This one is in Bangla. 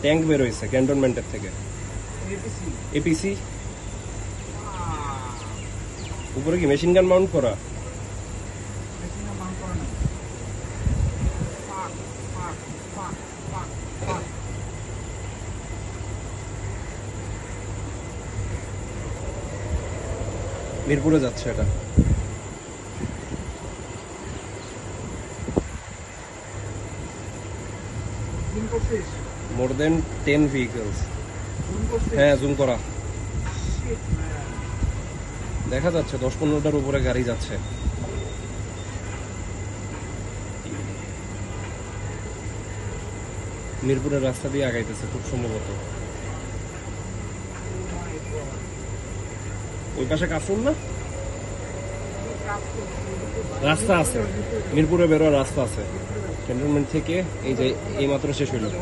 ট্যাঙ্ক বের হয়েছে ক্যান্টনমেন্টের থেকে। এপিসি উপরে কি মেশিন গান মাউন্ট করা? মিরপুরে যাচ্ছে এটা। মোর দেন 10 vehicles। হ্যাঁ, জুম করা দেখা যাচ্ছে, 10-15টার উপরে গাড়ি যাচ্ছে। মিরপুরের রাস্তা দিয়ে আগাইতেছে খুব সম্ভবত। ওই পাশে কাফরুল না, রাস্তা আছে, মিরপুরে বেরোয়ার রাস্তা আছে ক্যান্টনমেন্ট থেকে। এই যে এই মাত্র শেষ হইল।